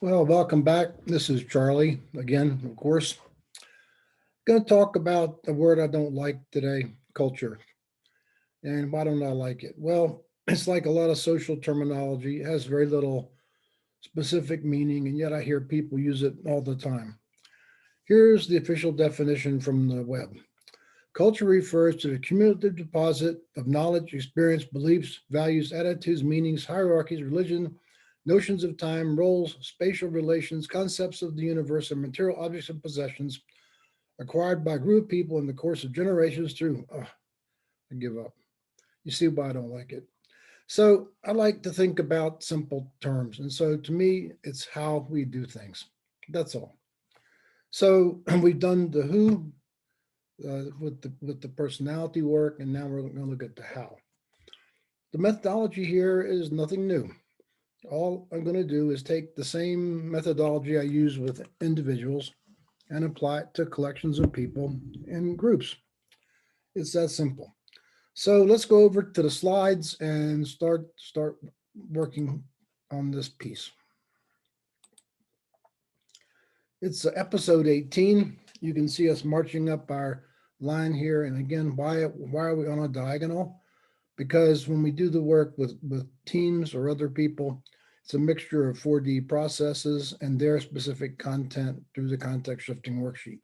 Well, welcome back. This is Charlie again, of course. Going to talk about a word I don't like today, culture. And why don't I like it? Well, it's like a lot of social terminology. It has very little specific meaning, and yet I hear people use it all the time. Here's the official definition from the web. Culture refers to the cumulative deposit of knowledge, experience, beliefs, values, attitudes, meanings, hierarchies, religion, notions of time, roles, spatial relations, concepts of the universe, and material objects and possessions acquired by a group of people in the course of generations through. I give up. You see why I don't like it. So I like to think about simple terms. And so to me, it's how we do things. That's all. So we've done the who with the personality work, and now we're going to look at the how. The methodology here is nothing new. All I'm going to do is take the same methodology I use with individuals and apply it to collections of people and groups. It's that simple. So let's go over to the slides and start working on this piece. It's episode 18. You can see us marching up our line here. And again, why are we on a diagonal? Because when we do the work with teams or other people, it's a mixture of 4D processes and their specific content through the context shifting worksheet.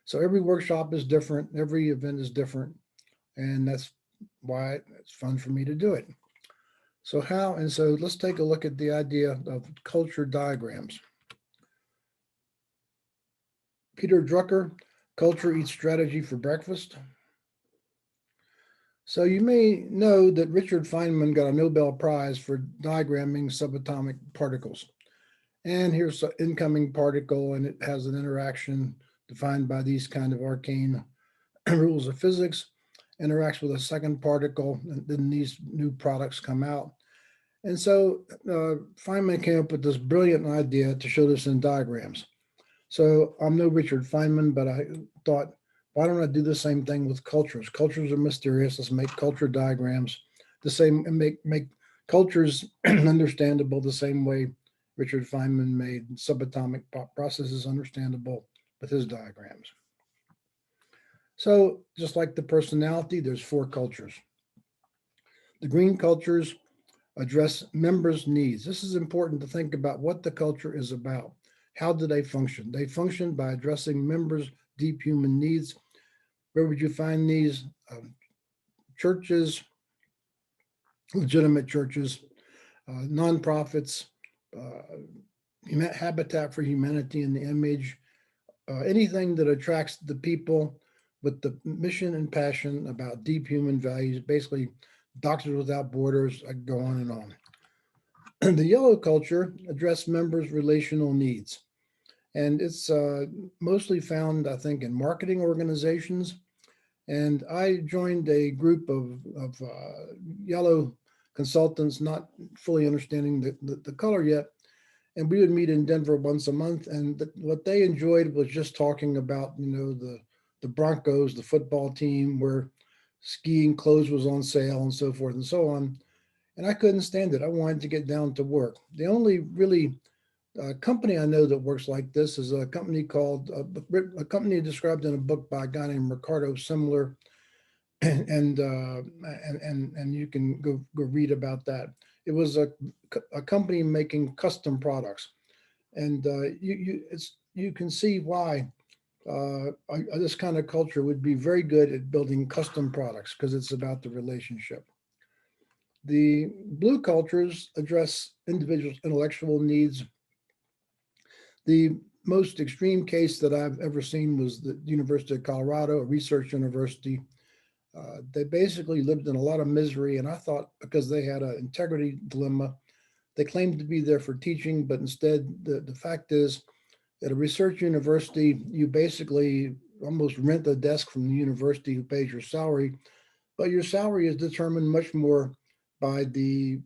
So every workshop is different, every event is different, and that's why it's fun for me to do it. So how, and so let's take a look at the idea of culture diagrams. Peter Drucker, Culture Eats Strategy for Breakfast. So you may know that Richard Feynman got a Nobel Prize for diagramming subatomic particles. And here's an incoming particle, and it has an interaction defined by these kind of arcane rules of physics, interacts with a second particle, and then these new products come out. And so Feynman came up with this brilliant idea to show this in diagrams. So I'm no Richard Feynman, but I thought, why don't I do the same thing with cultures? Cultures are mysterious. Let's make culture diagrams the same and make cultures understandable the same way Richard Feynman made subatomic processes understandable with his diagrams. So just like the personality, there's four cultures. The green cultures address members' needs. This is important to think about what the culture is about. How do they function? They function by addressing members' deep human needs. Where would you find these? Churches, legitimate churches, nonprofits, Habitat for Humanity in the image, anything that attracts the people with the mission and passion about deep human values, basically Doctors Without Borders, I go on and on. The yellow culture address members' relational needs. And it's mostly found, I think, in marketing organizations. And I joined a group of yellow consultants, not fully understanding the color yet. And we would meet in Denver once a month. And what they enjoyed was just talking about, the Broncos, the football team, where skiing clothes was on sale and so forth and so on. And I couldn't stand it. I wanted to get down to work. The only really company I know that works like this is a company called a company described in a book by a guy named Ricardo Similar, and you can go read about that. It was a company making custom products, and you can see why this kind of culture would be very good at building custom products because it's about the relationship. The blue cultures address individuals' intellectual needs. The most extreme case that I've ever seen was the University of Colorado, a research university. They basically lived in a lot of misery, and I thought because they had an integrity dilemma, they claimed to be there for teaching, but instead, the fact is, at a research university, you basically almost rent a desk from the university who pays your salary, but your salary is determined much more by the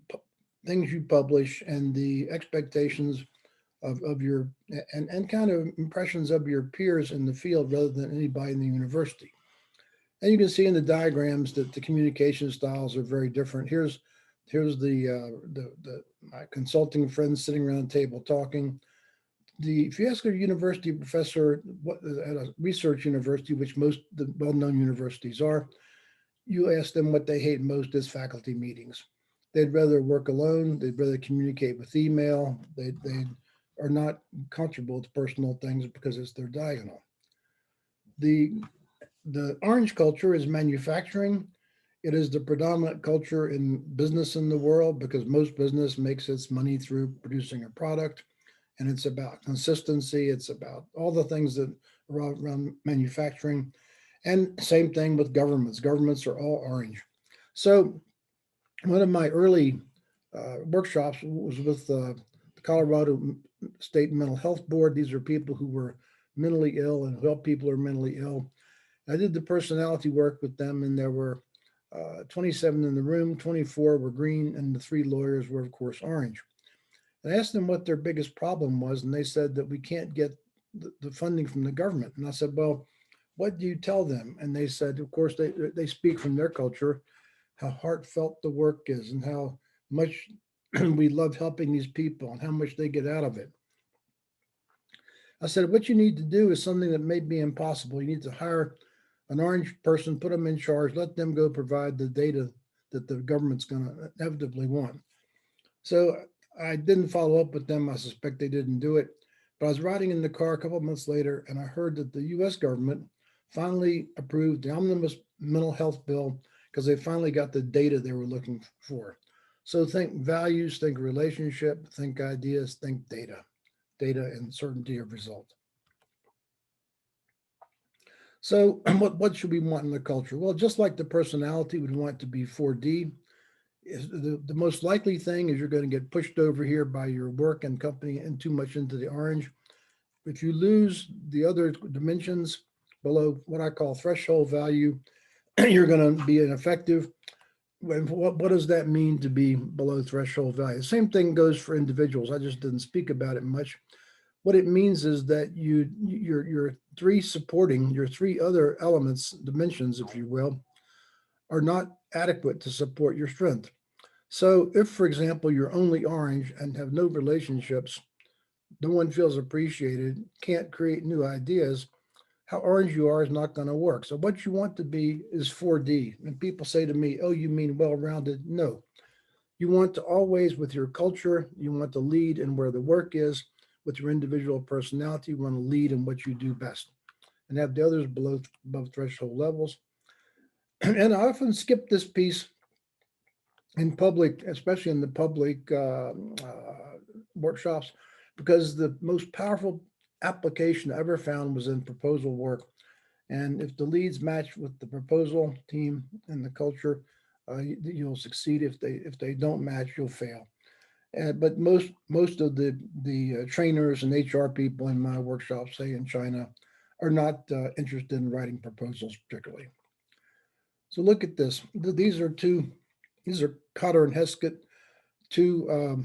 things you publish and the expectations of your and kind of impressions of your peers in the field rather than anybody in the university. And you can see in the diagrams that the communication styles are very different. Here's the my consulting friends sitting around the table talking. if you ask a university professor at a research university, which most the well-known universities are, you ask them what they hate most is faculty meetings. They'd rather work alone. They'd rather communicate with email. They are not comfortable with personal things because it's their diagonal. The the orange culture is manufacturing. It is the predominant culture in business in the world because most business makes its money through producing a product. And it's about consistency. It's about all the things that are around manufacturing. And same thing with governments. Governments are all orange. So one of my early workshops was with the Colorado State Mental Health Board. These are people who were mentally ill and help people who are mentally ill. I did the personality work with them, and there were 27 in the room, 24 were green, and the three lawyers were, of course, orange. I asked them what their biggest problem was, and they said that we can't get the funding from the government. And I said, well, what do you tell them? And they said, of course, they speak from their culture, how heartfelt the work is and how much we love helping these people and how much they get out of it. I said, what you need to do is something that may be impossible. You need to hire an orange person, put them in charge, let them go provide the data that the government's going to inevitably want. So I didn't follow up with them. I suspect they didn't do it. But I was riding in the car a couple of months later, and I heard that the US government finally approved the omnibus mental health bill because they finally got the data they were looking for. So think values, think relationship, think ideas, think data and certainty of result. So what should we want in the culture? Well, just like the personality, we want it to be 4D. Is the most likely thing is you're going to get pushed over here by your work and company and too much into the orange. If you lose the other dimensions below what I call threshold value, you're going to be ineffective. What does that mean to be below threshold value? Same thing goes for individuals. I just didn't speak about it much. What it means is that your your three other elements, dimensions, if you will, are not adequate to support your strength. So if, for example, you're only orange and have no relationships, no one feels appreciated, can't create new ideas, how orange you are is not going to work. So what you want to be is 4D. And people say to me, oh, you mean well-rounded? No. You want to always, with your culture, you want to lead in where the work is. With your individual personality, you want to lead in what you do best and have the others below above threshold levels. And I often skip this piece in public, especially in the public workshops, because the most powerful application I ever found was in proposal work. And if the leads match with the proposal team and the culture, you'll succeed. If they don't match, you'll fail. But most of the trainers and HR people in my workshops, say in China, are not interested in writing proposals particularly. So look at this. These are two. These are Cotter and Heskett, two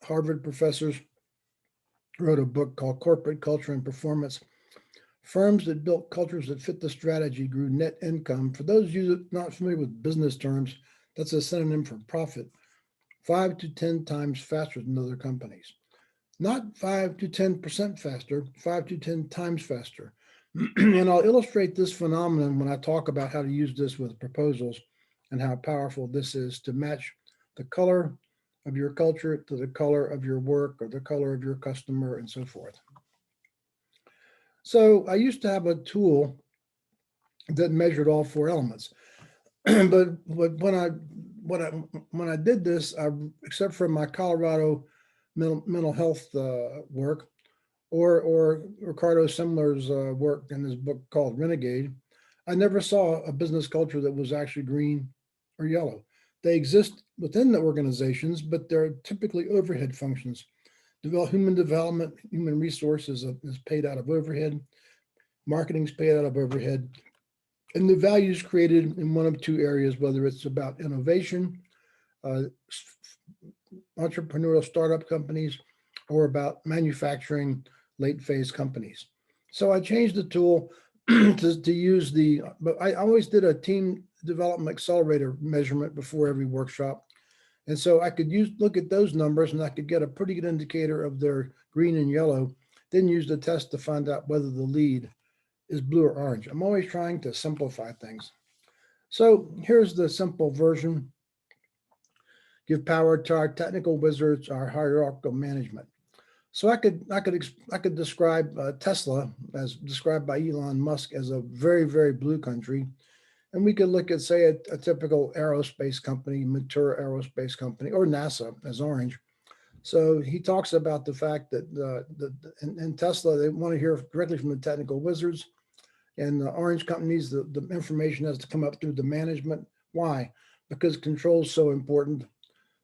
Harvard professors, wrote a book called Corporate Culture and Performance. Firms that built cultures that fit the strategy grew net income. For those of you not familiar with business terms, that's a synonym for profit, 5 to 10 times faster than other companies. Not 5 to 10% faster, 5 to 10 times faster. And I'll illustrate this phenomenon when I talk about how to use this with proposals and how powerful this is to match the color of your culture to the color of your work or the color of your customer and so forth. So I used to have a tool that measured all four elements. but when I did this, except for my Colorado mental health work, or Ricardo Semler's work in his book called Renegade, I never saw a business culture that was actually green or yellow. They exist within the organizations, but they're typically overhead functions. Human development, human resources is paid out of overhead. Marketing is paid out of overhead. And the value is created in one of two areas, whether it's about innovation, uh, entrepreneurial startup companies, or about manufacturing late phase companies. So I changed the tool to use but I always did a team development accelerator measurement before every workshop. And so I could look at those numbers and I could get a pretty good indicator of their green and yellow. then use the test to find out whether the lead is blue or orange. I'm always trying to simplify things. So here's the simple version. Give power to our technical wizards, our hierarchical management. So I could describe Tesla as described by Elon Musk as a very, very blue country, and we could look at, say, a typical aerospace company, mature aerospace company, or NASA as orange. So he talks about the fact that in Tesla, they want to hear directly from the technical wizards, and the orange companies, the information has to come up through the management. Why? Because control is so important.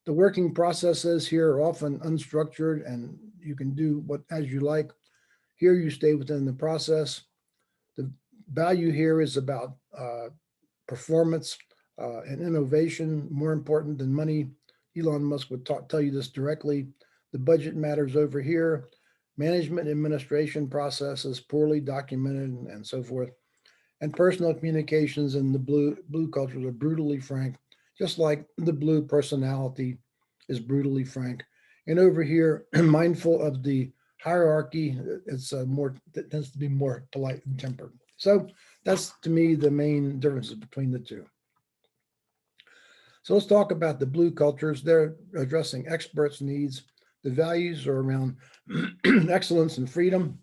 The working processes here are often unstructured, and you can do what as you like. Here, you stay within the process. The value here is about performance and innovation, more important than money. Elon Musk would tell you this directly. The budget matters over here. Management administration processes poorly documented and so forth. And personal communications in the blue cultures are brutally frank, just like the blue personality is brutally frank. And over here, mindful of the hierarchy, it tends to be more polite and tempered. So that's to me the main differences between the two. So let's talk about the blue cultures. They're addressing experts' needs. The values are around excellence and freedom.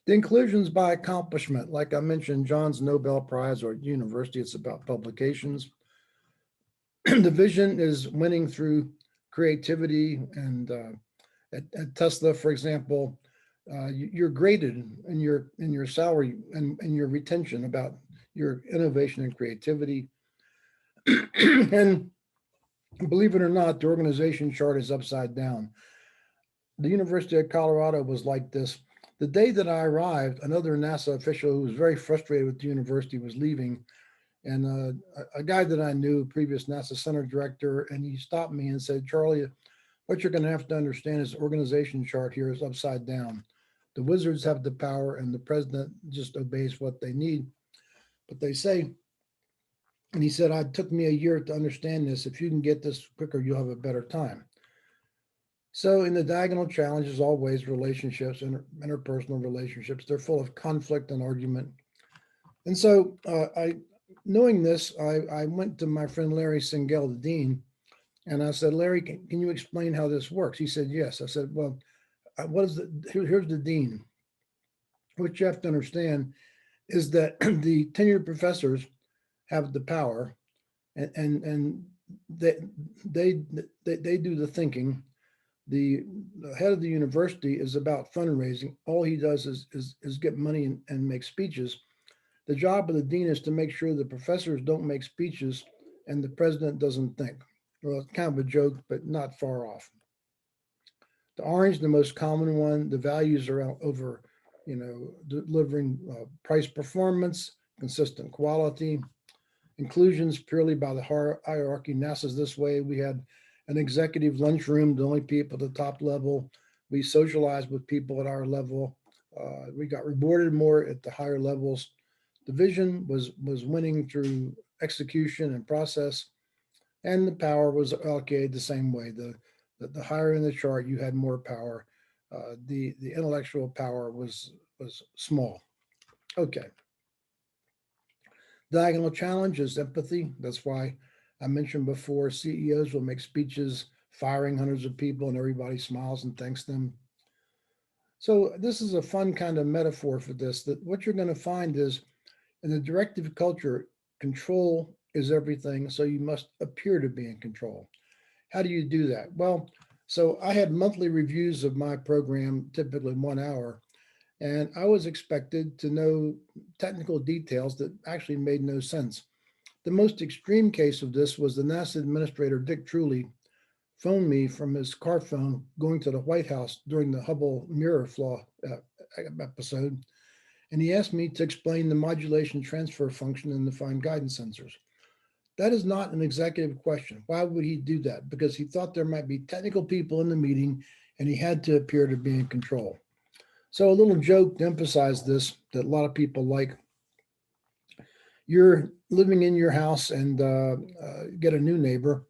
The inclusions by accomplishment, like I mentioned, John's Nobel Prize or university, it's about publications. The vision is winning through creativity, and at Tesla, for example, you're graded in your salary and your retention about your innovation and creativity. And believe it or not, the organization chart is upside down. The University of Colorado was like this. The day that I arrived, another NASA official who was very frustrated with the university was leaving, and a guy that I knew, previous NASA center director, and he stopped me and said, "Charlie, what you're going to have to understand is the organization chart here is upside down. The wizards have the power, and the president just obeys what they need. But they say," and he said, "It took me a year to understand this. If you can get this quicker, you'll have a better time." So in the diagonal challenge, as always, relationships, interpersonal relationships, they're full of conflict and argument. And so knowing this, I went to my friend Larry Singel, the dean, and I said, "Larry, can you explain how this works?" He said, "Yes." I said, "Well, here's the dean. What you have to understand is that the tenured professors have the power, and they, they do the thinking. The head of the university is about fundraising. All he does is get money and make speeches. The job of the dean is to make sure the professors don't make speeches and the president doesn't think." Well, it's kind of a joke, but not far off. The orange, the most common one, the values are over, delivering price performance, consistent quality. Inclusions purely by the hierarchy. NASA's this way. We had an executive lunchroom, the only people at the top level. We socialized with people at our level. We got rewarded more at the higher levels. The vision was winning through execution and process, and the power was allocated the same way. The higher in the chart, you had more power. The intellectual power was small. Okay. Diagonal challenge is empathy. That's why I mentioned before, CEOs will make speeches firing hundreds of people and everybody smiles and thanks them. So this is a fun kind of metaphor for this, that what you're going to find is in the directive culture, control is everything. So you must appear to be in control. How do you do that? Well, so I had monthly reviews of my program, typically 1 hour, and I was expected to know technical details that actually made no sense. The most extreme case of this was the NASA administrator, Dick Truly, phoned me from his car phone going to the White House during the Hubble mirror flaw episode, and he asked me to explain the modulation transfer function in the fine guidance sensors. That is not an executive question. Why would he do that? Because he thought there might be technical people in the meeting and he had to appear to be in control. So a little joke to emphasize this that a lot of people like. You're living in your house and get a new neighbor,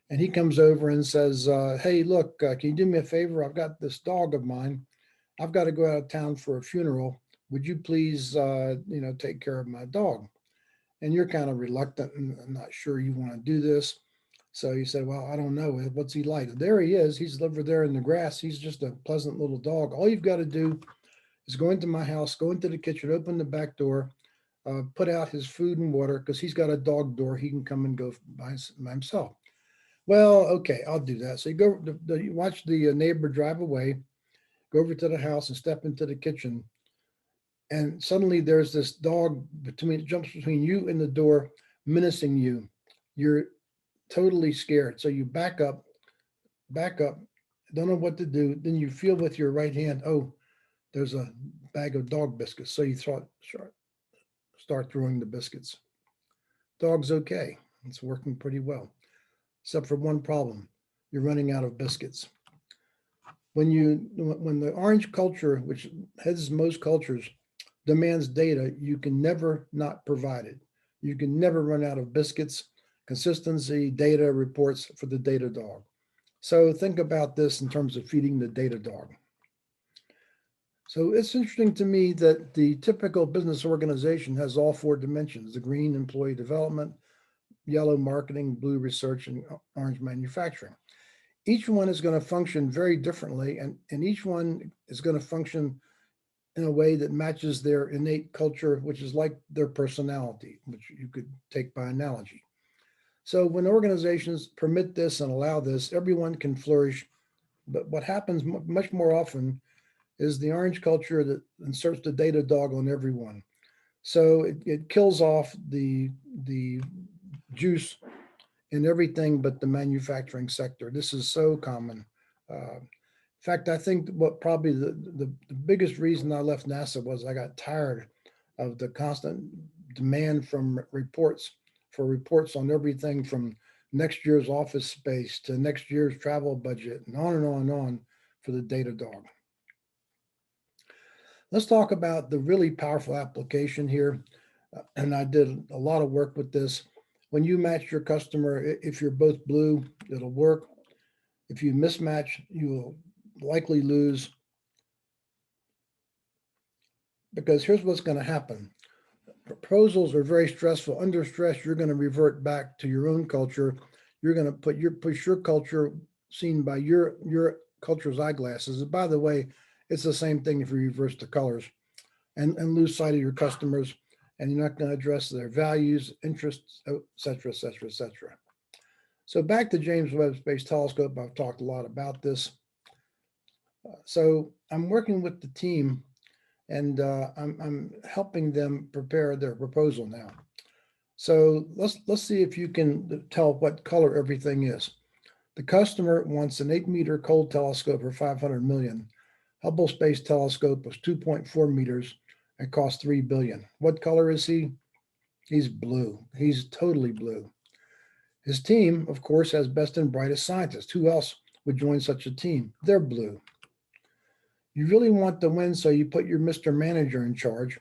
and he comes over and says, "Hey, look, can you do me a favor? I've got this dog of mine, I've got to go out of town for a funeral. Would you please, take care of my dog? And you're kind of reluctant and not sure you want to do this. So you say, well, I don't know. What's he like? There he is. He's over there in the grass. He's just a pleasant little dog. All you've got to do is go into my house, go into the kitchen, open the back door, put out his food and water because he's got a dog door. He can come and go by himself. Well, okay, I'll do that. So you go, you watch the neighbor drive away, go over to the house and step into the kitchen. And suddenly there's this dog jumps between you and the door, menacing you. You're totally scared. So you back up, don't know what to do. Then you feel with your right hand, oh, there's a bag of dog biscuits. So you start throwing the biscuits. Dog's okay. It's working pretty well, except for one problem. You're running out of biscuits. When the orange culture, which heads most cultures, demands data, you can never not provide it. You can never run out of biscuits, consistency, data reports for the data dog. So think about this in terms of feeding the data dog. So it's interesting to me that the typical business organization has all four dimensions: the green, employee development; yellow, marketing; blue, research; and orange, manufacturing. Each one is going to function very differently, and each one is going to function in a way that matches their innate culture, which is like their personality, which you could take by analogy. So when organizations permit this and allow this, everyone can flourish. But what happens much more often is the orange culture that inserts the data dog on everyone. So it kills off the juice in everything but the manufacturing sector. This is so common. In fact, I think what probably the biggest reason I left NASA was I got tired of the constant demand from reports for reports on everything from next year's office space to next year's travel budget and on and on and on for the data dog. Let's talk about the really powerful application here. And I did a lot of work with this. When you match your customer, if you're both blue, it'll work. If you mismatch, you will likely lose, because here's what's going to happen. Proposals are very stressful. Under stress, you're going to revert back to your own culture. You're going to push your culture seen by your culture's eyeglasses. And by the way, it's the same thing if you reverse the colors and lose sight of your customers, and you're not going to address their values, interests, et cetera, et cetera, et cetera. So back to James Webb Space Telescope. I've talked a lot about this. So I'm working with the team, and I'm helping them prepare their proposal now. So let's see if you can tell what color everything is. The customer wants an 8-meter cold telescope for $500 million. Hubble Space Telescope was 2.4 meters and cost $3 billion. What color is he? He's blue. He's totally blue. His team, of course, has best and brightest scientists. Who else would join such a team? They're blue. You really want to win, so you put your Mr. Manager in charge.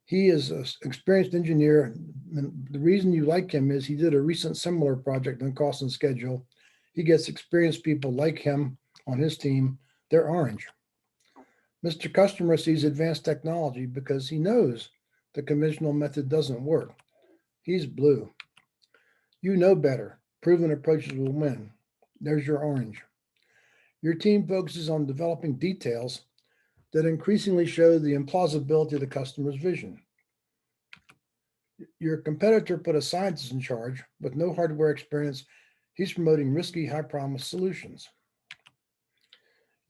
He is an experienced engineer. And the reason you like him is he did a recent similar project on cost and schedule. He gets experienced people like him on his team. They're orange. Mr. Customer sees advanced technology because he knows the conventional method doesn't work. He's blue. You know better. Proven approaches will win. There's your orange. Your team focuses on developing details that increasingly show the implausibility of the customer's vision. Your competitor put a scientist in charge with no hardware experience. He's promoting risky, high promise solutions.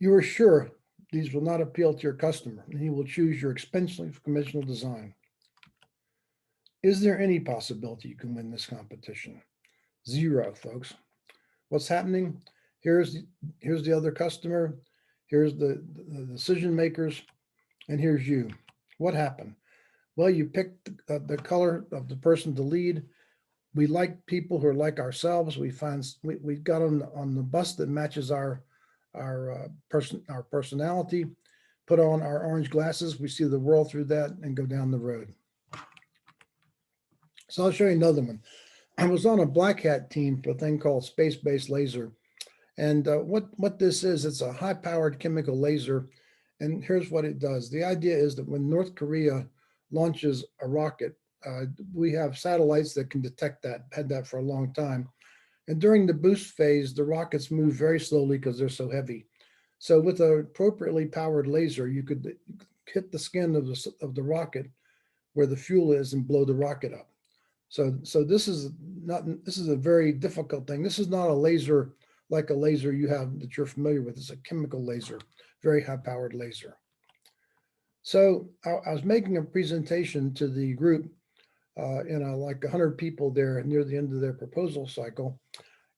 You are sure these will not appeal to your customer, and he will choose your expensive conventional design. Is there any possibility you can win this competition? Zero, folks. What's happening? Here's the other customer. Here's the decision makers, and here's you. What happened? Well, you picked the color of the person to lead. We like people who are like ourselves. We got on the bus that matches our personality. Put on our orange glasses. We see the world through that and go down the road. So I'll show you another one. I was on a black hat team for a thing called space-based laser. And what this is, it's a high-powered chemical laser, And here's what it does. The idea is that when North Korea launches a rocket, we have satellites that can detect that, had that for a long time. And during the boost phase, the rockets move very slowly because they're so heavy. So with an appropriately powered laser, you could hit the skin of the rocket where the fuel is and blow the rocket up. So this is a very difficult thing. This is not a laser like a laser you have that you're familiar with. It's a chemical laser, very high powered laser. So I was making a presentation to the group, like 100 people there near the end of their proposal cycle,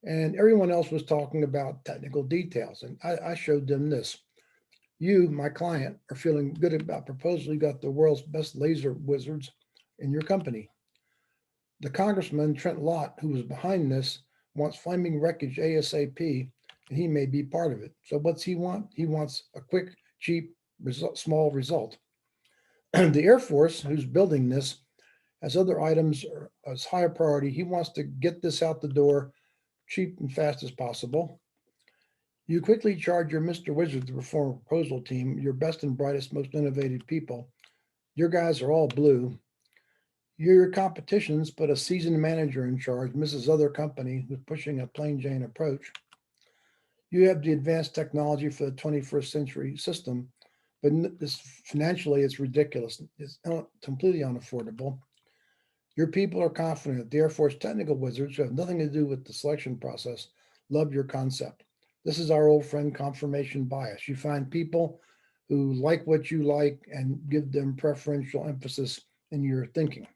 and everyone else was talking about technical details. And I showed them this. You, my client, are feeling good about proposal. You got the world's best laser wizards in your company. The congressman, Trent Lott, who was behind this, wants flaming wreckage ASAP, and he may be part of it. So what's he want? He wants a quick, cheap, small result. The Air Force, who's building this, has other items as high a priority. He wants to get this out the door cheap and fast as possible. You quickly charge your Mr. Wizard to perform a proposal team, your best and brightest, most innovative people. Your guys are all blue. You're your competitions, but a seasoned manager in charge, Mrs. Other Company, who's pushing a plain Jane approach. You have the advanced technology for the 21st century system, but this financially it's ridiculous. It's completely unaffordable. Your people are confident. The Air Force technical wizards, who have nothing to do with the selection process, love your concept. This is our old friend confirmation bias. You find people who like what you like and give them preferential emphasis in your thinking.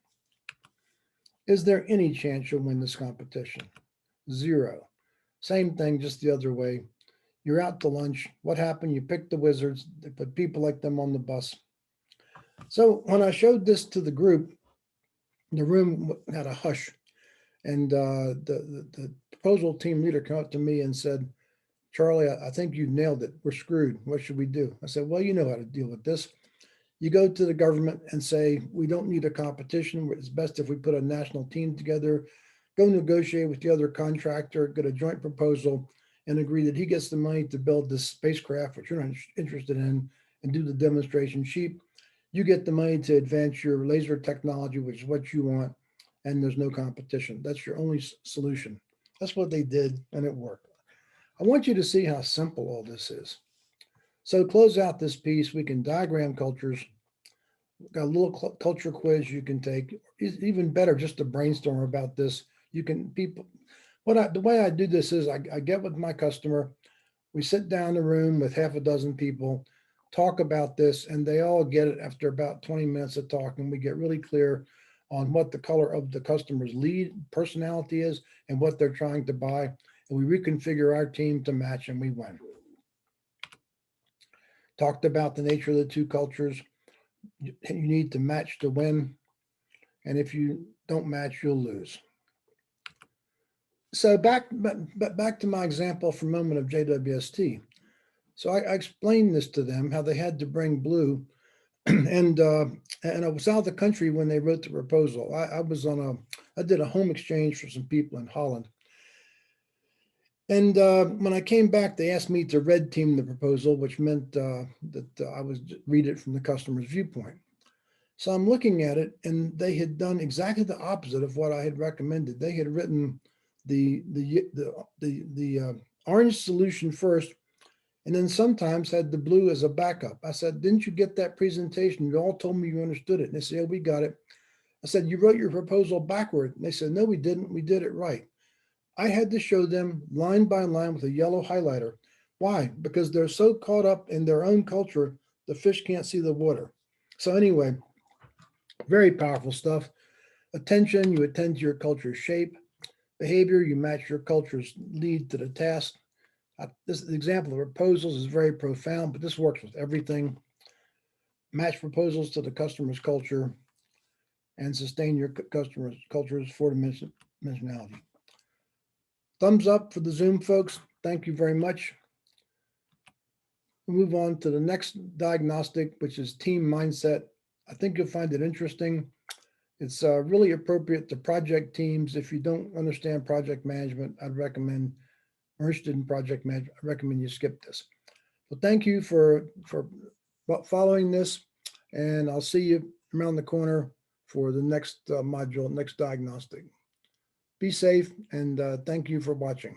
Is there any chance you'll win this competition? Zero. Same thing, just the other way. You're out to lunch. What happened? You picked the wizards. They put people like them on the bus. So when I showed this to the group, the room had a hush. And the proposal team leader came up to me and said, Charlie, I think you nailed it. We're screwed. What should we do? I said, well, you know how to deal with this. You go to the government and say, we don't need a competition. It's best if we put a national team together, go negotiate with the other contractor, get a joint proposal, and agree that he gets the money to build this spacecraft, which you're not interested in, and do the demonstration cheap. You get the money to advance your laser technology, which is what you want, and there's no competition. That's your only solution. That's what they did, and it worked. I want you to see how simple all this is. So, to close out this piece, we can diagram cultures. We've got a little culture quiz you can take. Even better, just to brainstorm about this. You can people. The way I do this is I get with my customer. We sit down in a room with half a dozen people, talk about this, and they all get it after about 20 minutes of talking. We get really clear on what the color of the customer's lead personality is and what they're trying to buy. And we reconfigure our team to match and we win. Talked about the nature of the two cultures. You need to match to win. And if you don't match, you'll lose. So back to my example for a moment of JWST. So I explained this to them, how they had to bring blue, and I was out of the country when they wrote the proposal. I did a home exchange for some people in Holland, and when I came back, they asked me to red team the proposal, which meant that I was read it from the customer's viewpoint. So I'm looking at it, and they had done exactly the opposite of what I had recommended. They had written the orange solution first, and then sometimes had the blue as a backup. I said, didn't you get that presentation? You all told me you understood it. And they said, yeah, we got it. I said, you wrote your proposal backward. And they said, no, we didn't. We did it right. I had to show them line by line with a yellow highlighter. Why? Because they're so caught up in their own culture, the fish can't see the water. So anyway, very powerful stuff. Attention, you attend to your culture's shape. Behavior, you match your culture's lead to the task. This example of proposals is very profound, but this works with everything. Match proposals to the customer's culture and sustain your customer's culture's four-dimensionality. Thumbs up for the Zoom folks. Thank you very much. We'll move on to the next diagnostic, which is team mindset. I think you'll find it interesting. It's really appropriate to project teams. If you don't understand project management, I'd recommend, or interested in project management, I recommend you skip this. So thank you for following this, and I'll see you around the corner for the next module, next diagnostic. Be safe, and thank you for watching.